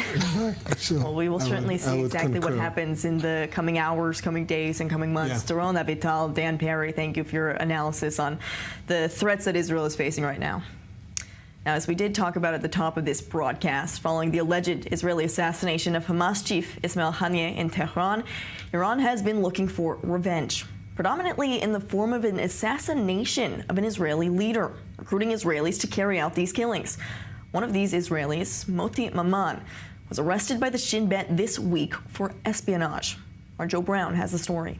Sure. Well, we will certainly see exactly what happens in the coming hours, coming days, and coming months. Yeah. Doron Avital, Dan Perry, thank you for your analysis on the threats that Israel is facing right now. Now, as we did talk about at the top of this broadcast, following the alleged Israeli assassination of Hamas chief Ismail Haniyeh in Tehran, Iran has been looking for revenge, predominantly in the form of an assassination of an Israeli leader, recruiting Israelis to carry out these killings. One of these Israelis, Moti Maman, was arrested by the Shin Bet this week for espionage. Our Joe Brown has the story.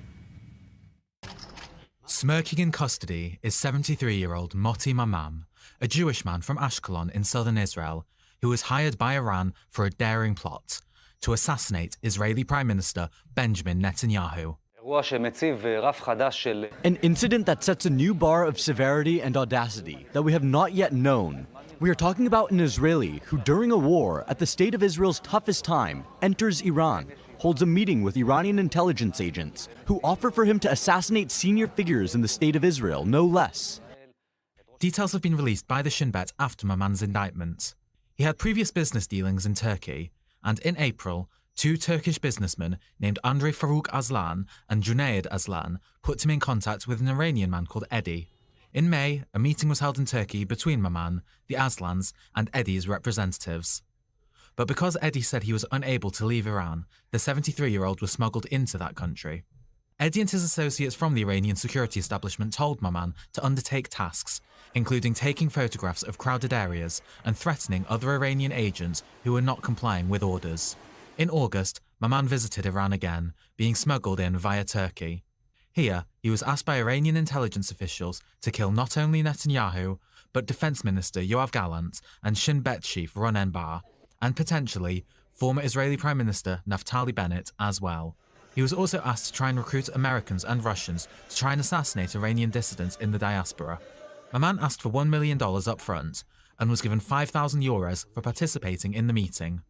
Smirking in custody is 73-year-old Moti Maman, a Jewish man from Ashkelon in southern Israel, who was hired by Iran for a daring plot to assassinate Israeli Prime Minister Benjamin Netanyahu. An incident that sets a new bar of severity and audacity that we have not yet known. We are talking about an Israeli who, during a war at the state of Israel's toughest time, enters Iran, holds a meeting with Iranian intelligence agents who offer for him to assassinate senior figures in the state of Israel, no less. Details have been released by the Shin Bet after Maman's indictment. He had previous business dealings in Turkey, and in April, two Turkish businessmen named Andrei Farouk Aslan and Junaid Aslan put him in contact with an Iranian man called Eddie. In May, a meeting was held in Turkey between Maman, the Aslans, and Eddie's representatives. But because Eddie said he was unable to leave Iran, the 73-year-old was smuggled into that country. Eddie and his associates from the Iranian security establishment told Maman to undertake tasks, including taking photographs of crowded areas and threatening other Iranian agents who were not complying with orders. In August, Maman visited Iran again, being smuggled in via Turkey. Here, he was asked by Iranian intelligence officials to kill not only Netanyahu, but Defense Minister Yoav Gallant and Shin Bet chief Ronen Bar, and potentially former Israeli Prime Minister Naftali Bennett as well. He was also asked to try and recruit Americans and Russians to try and assassinate Iranian dissidents in the diaspora. Maman asked for $1 million up front and was given €5,000 for participating in the meeting.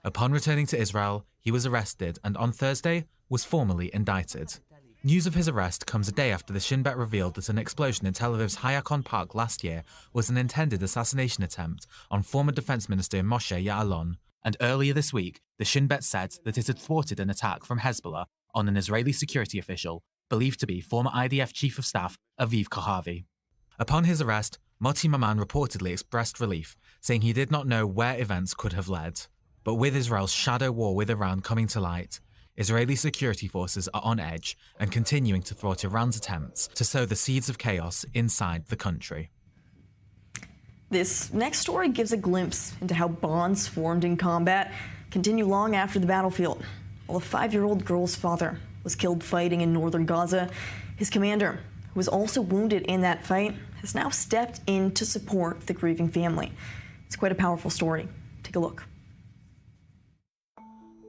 Upon returning to Israel, he was arrested and on Thursday was formally indicted. News of his arrest comes a day after the Shin Bet revealed that an explosion in Tel Aviv's Hayakon Park last year was an intended assassination attempt on former Defense Minister Moshe Ya'alon. And earlier this week, the Shin Bet said that it had thwarted an attack from Hezbollah on an Israeli security official believed to be former IDF Chief of Staff Aviv Kohavi. Upon his arrest, Moti Maman reportedly expressed relief, saying he did not know where events could have led. But with Israel's shadow war with Iran coming to light, Israeli security forces are on edge and continuing to thwart Iran's attempts to sow the seeds of chaos inside the country. This next story gives a glimpse into how bonds formed in combat continue long after the battlefield. While a 5-year-old girl's father was killed fighting in northern Gaza, his commander, who was also wounded in that fight, has now stepped in to support the grieving family. It's quite a powerful story. Take a look.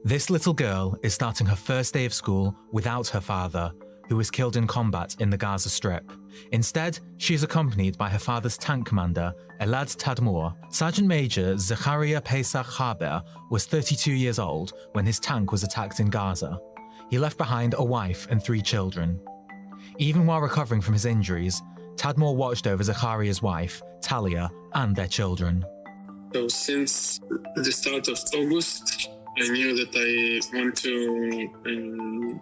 This little girl is starting her first day of school without her father, who was killed in combat in the Gaza Strip. Instead, she is accompanied by her father's tank commander, Elad Tadmor. Sergeant Major Zechariah Pesach Haber was 32 years old when his tank was attacked in Gaza. He left behind a wife and 3 children. Even while recovering from his injuries, Tadmor watched over Zechariah's wife, Talia, and their children. So since the start of August, I knew that I want to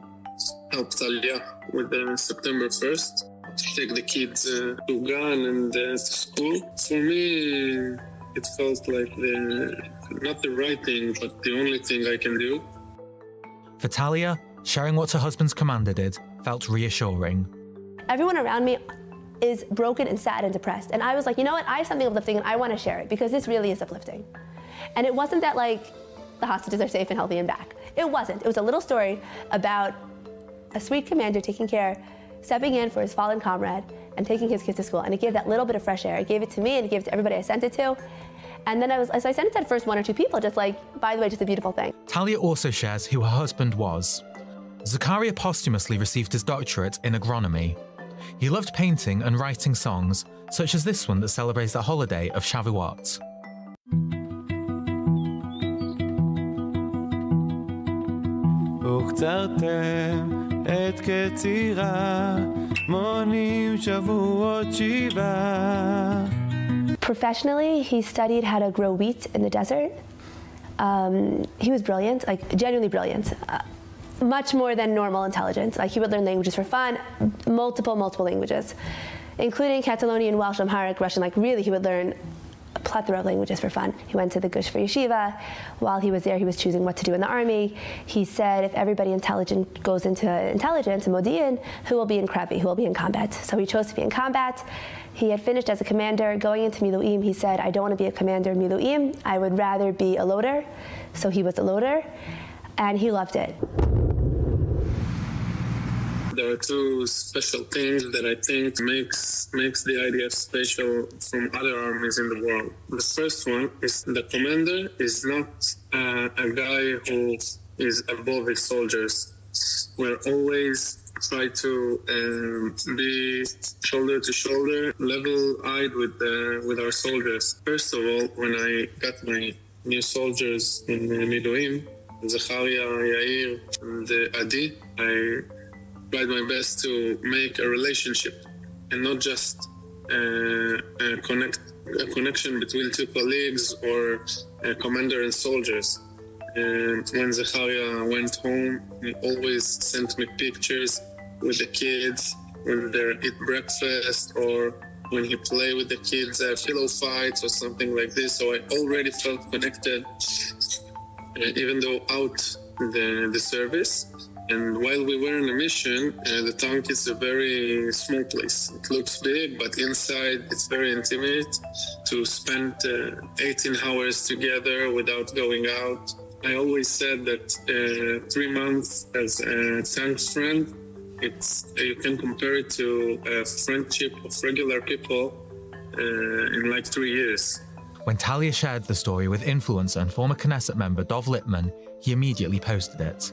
help Talia with September 1st, to take the kids to Gan and to school. For me, it felt like not the right thing, but the only thing I can do. For Talia, sharing what her husband's commander did felt reassuring. Everyone around me is broken and sad and depressed. And I was like, you know what? I have something uplifting and I want to share it because this really is uplifting. And it wasn't that like the hostages are safe and healthy and back. It wasn't. It was a little story about a sweet commander stepping in for his fallen comrade and taking his kids to school. And it gave that little bit of fresh air. It gave it to me and it gave it to everybody I sent it to. And then so I sent it to the first one or two people, just like, by the way, just a beautiful thing. Talia also shares who her husband was. Zakaria posthumously received his doctorate in agronomy. He loved painting and writing songs, such as this one that celebrates the holiday of Shavuot. את קצירה, מונים שבועות שיבה. Professionally, he studied how to grow wheat in the desert. He was brilliant, like genuinely brilliant. Much more than normal intelligence. Like he would learn languages for fun, multiple languages, including Catalonian, Welsh, Amharic, Russian. Like really, he would learn a plethora of languages for fun. He went to the Gush for yeshiva. While he was there, he was choosing what to do in the army. He said, if everybody intelligent goes into intelligence and Modi'in, who will be in Kravi, who will be in combat? So he chose to be in combat. He had finished as a commander. Going into Miluim, he said, I don't want to be a commander in Miluim. I would rather be a loader. So he was a loader, and he loved it. There are two special things that I think makes the IDF special from other armies in the world. The first one is the commander is not a guy who is above his soldiers. We're always try to be shoulder to shoulder, level-eyed with our soldiers. First of all, when I got my new soldiers in Miluim, Zacharia, Yair, and Adi, I tried my best to make a relationship and not just a connection between two colleagues or a commander and soldiers. And when Zacharia went home, he always sent me pictures with the kids when they eat breakfast or when he play with the kids, pillow fights or something like this. So I already felt connected, even though out the service. And while we were on a mission, the tank is a very small place. It looks big, but inside it's very intimate. To spend 18 hours together without going out. I always said that 3 months as a tank friend, you can compare it to a friendship of regular people in like 3 years. When Talia shared the story with influencer and former Knesset member Dov Lippman, he immediately posted it.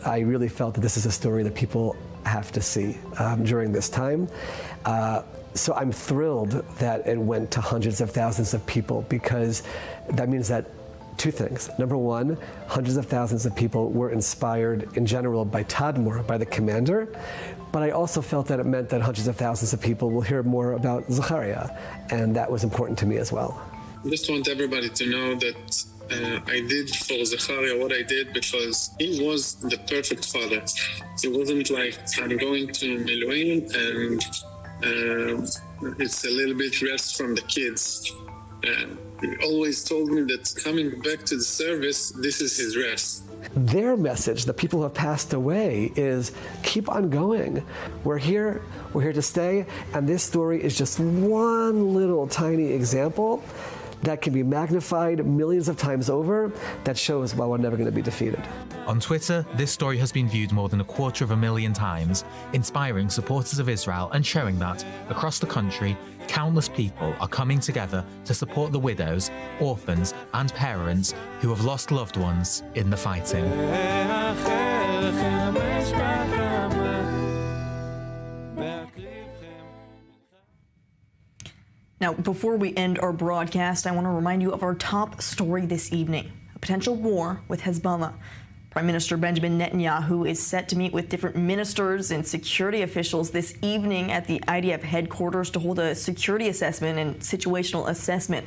I really felt that this is a story that people have to see during this time. So I'm thrilled that it went to hundreds of thousands of people, because that means that two things. Number one, hundreds of thousands of people were inspired in general by Tadmor, by the commander, but I also felt that it meant that hundreds of thousands of people will hear more about Zacharia, and that was important to me as well. I just want everybody to know that I did for Zacharia what I did because he was the perfect father. It wasn't like I'm going to Miluim and it's a little bit rest from the kids. He always told me that coming back to the service, this is his rest. Their message, the people who have passed away, is keep on going. We're here to stay, and this story is just one little tiny example that can be magnified millions of times over, that shows why we're never going to be defeated. On Twitter, this story has been viewed more than 250,000 times, inspiring supporters of Israel and showing that, across the country, countless people are coming together to support the widows, orphans, and parents who have lost loved ones in the fighting. Now, before we end our broadcast, I want to remind you of our top story this evening, a potential war with Hezbollah. Prime Minister Benjamin Netanyahu is set to meet with different ministers and security officials this evening at the IDF headquarters to hold a security assessment and situational assessment.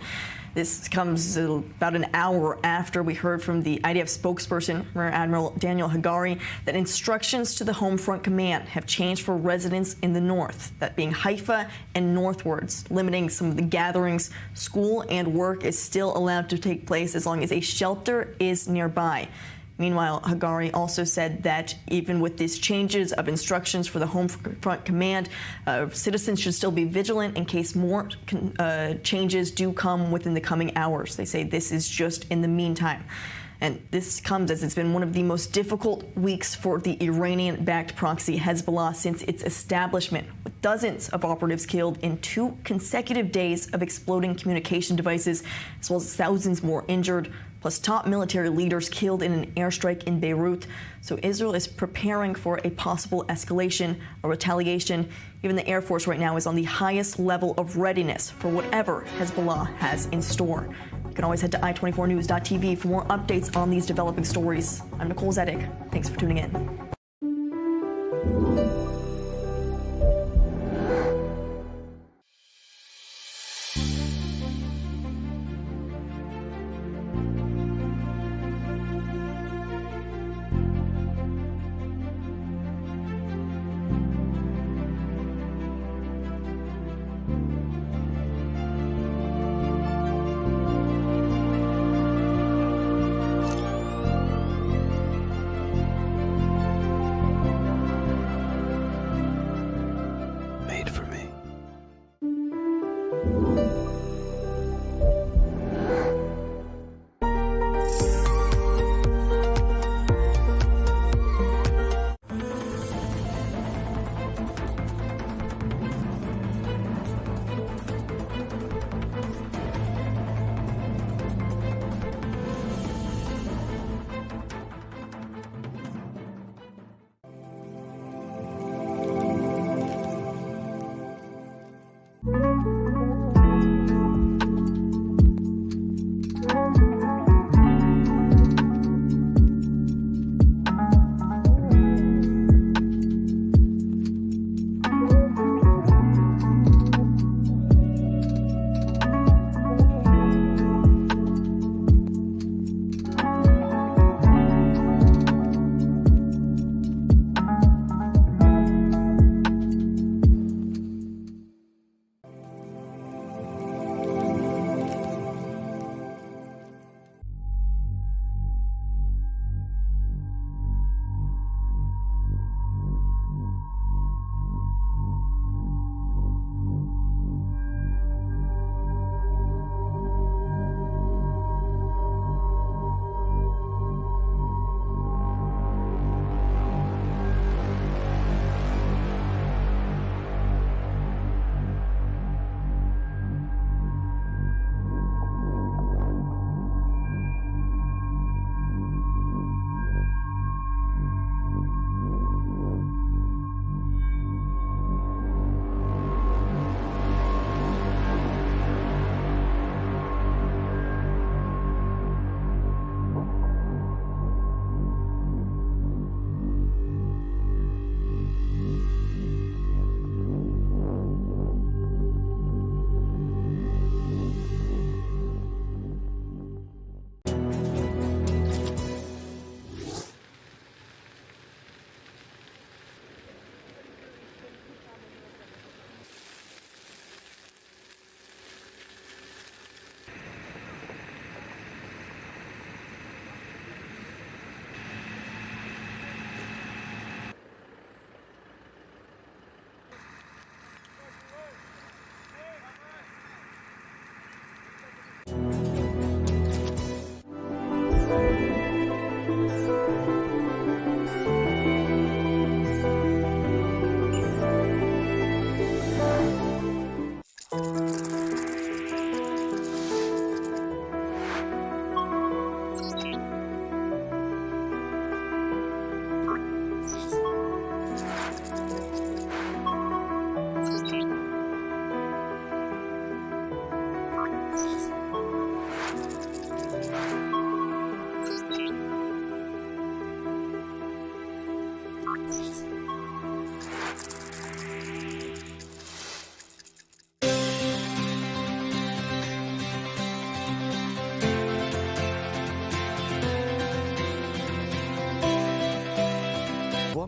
This comes about an hour after we heard from the IDF spokesperson, Rear Admiral Daniel Hagari, that instructions to the Home Front Command have changed for residents in the north, that being Haifa and northwards, limiting some of the gatherings. School and work is still allowed to take place as long as a shelter is nearby. Meanwhile, Hagari also said that even with these changes of instructions for the Home Front Command, citizens should still be vigilant in case more changes do come within the coming hours. They say this is just in the meantime. And this comes as it's been one of the most difficult weeks for the Iranian-backed proxy Hezbollah since its establishment, with dozens of operatives killed in 2 consecutive days of exploding communication devices, as well as thousands more injured, plus top military leaders killed in an airstrike in Beirut. So Israel is preparing for a possible escalation or retaliation. Even the Air Force right now is on the highest level of readiness for whatever Hezbollah has in store. You can always head to i24news.tv for more updates on these developing stories. I'm Nicole Zedek. Thanks for tuning in.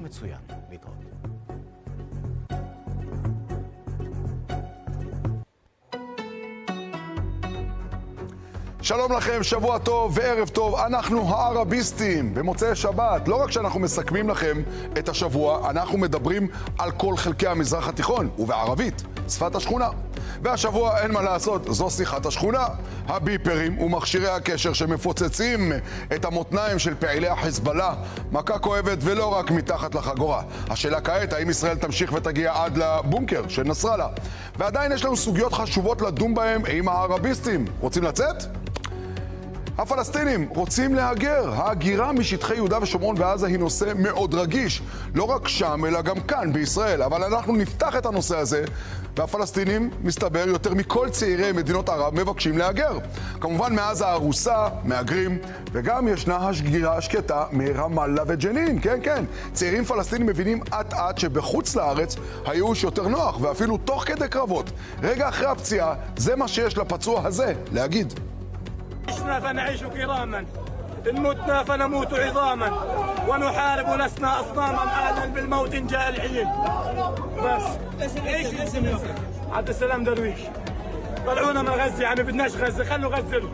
מצוין, להתראות. שלום לכם, שבוע טוב וערב טוב, אנחנו הערביסטים. במוצאי שבת, לא רק שאנחנו מסכמים לכם את השבוע, אנחנו מדברים על כל חלקי המזרח התיכון, ובערבית, שפת השכונה. והשבוע אין מה לעשות, זו שיחת השכונה. הביפרים ומכשירי הקשר שמפוצצים את המותניים של פעילי החיזבאללה. מכה כואבת ולא רק מתחת לחגורה. השאלה כעת, האם ישראל תמשיך ותגיע עד לבונקר של נסראללה? ועדיין יש לנו סוגיות חשובות לדון בהן עם הערביסטים. רוצים לצאת? הפלסטינים רוצים להגר. ההגירה משטחי יהודה ושומרון ועזה היא נושא מאוד רגיש. לא רק שם, אלא גם כאן בישראל. אבל אנחנו נפתח את הנושא הזה, והפלסטינים, מסתבר, יותר מכל צעירי מדינות ערב מבקשים להגר. כמובן, מעזה הרוסה, מהגרים, וגם ישנה השגירה השקטה מרמאללה וג'נין. כן, כן. צעירים פלסטינים מבינים עט שבחוץ לארץ הייאוש יותר נוח, ואפילו תוך כדי קרבות. רגע אחרי הפציעה, זה מה שיש לפצוע הזה להגיד. عشنا فنعيش كراما إن متنا فنموت عظاما ونحارب لسنا أصناما أعلن بالموت إن جاء الحين بس ايش الاسم عبد السلام درويش طلعونا من غزة يعني بدناش غزة خلوا غزة له.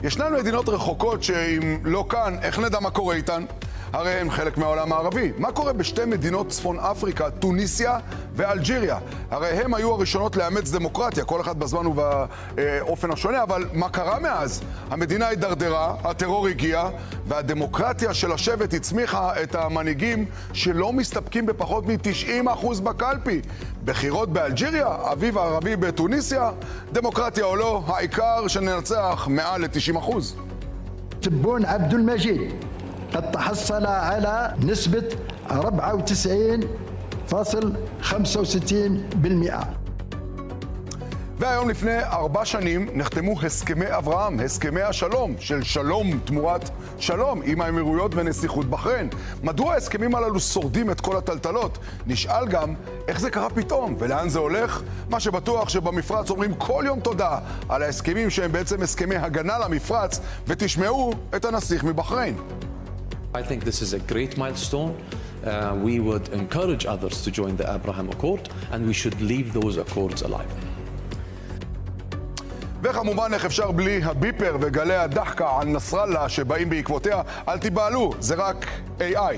ישנן מדינות רחוקות שאם לא כאן, איך נדע מה קורה איתן? הרי הם חלק מהעולם הערבי. מה קורה בשתי מדינות צפון אפריקה, טוניסיה ואלג'יריה? הרי הם היו הראשונות לאמץ דמוקרטיה, כל אחד בזמן ובאופן השונה, אבל מה קרה מאז? המדינה הידרדרה, הטרור הגיע, והדמוקרטיה של השבט הצמיחה את המנהיגים שלא מסתפקים בפחות מ-90% בקלפי. בחירות באלג'יריה, אביב הערבי בתוניסיה, דמוקרטיה או לא, העיקר שננצח מעל ל-90%. تبون عبد المجيد قد تحصل على نسبة 94.65%. והיום לפני 4 שנים נחתמו הסכמי אברהם, הסכמי השלום, של שלום תמורת שלום עם האמירויות ונסיכות בחריין. מדוע ההסכמים הללו שורדים את כל הטלטלות? נשאל גם איך זה קרה פתאום ולאן זה הולך? מה שבטוח שבמפרץ אומרים כל יום תודה על ההסכמים שהם בעצם הסכמי הגנה למפרץ, ותשמעו את הנסיך מבחריין. I think this is a great milestone. We would encourage others to join the Abraham Accord, and we should leave those accords alive. וכמובן איך אפשר בלי הביפר וגלי הדחקה על נסראללה שבאים בעקבותיה? אל תיבהלו, זה רק AI.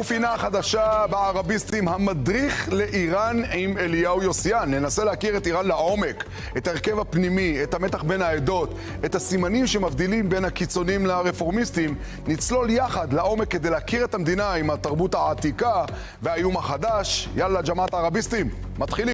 ופינה חדשה בערביסטים, המדריך לאיראן עם אליהו יוסיאן. ננסה להכיר את איראן לעומק, את ההרכב הפנימי, את המתח בין העדות, את הסימנים שמבדילים בין הקיצונים לרפורמיסטים. נצלול יחד לעומק כדי להכיר את המדינה עם התרבות העתיקה והאיום החדש. יאללה ג'מאעת הערביסטים, מתחילים.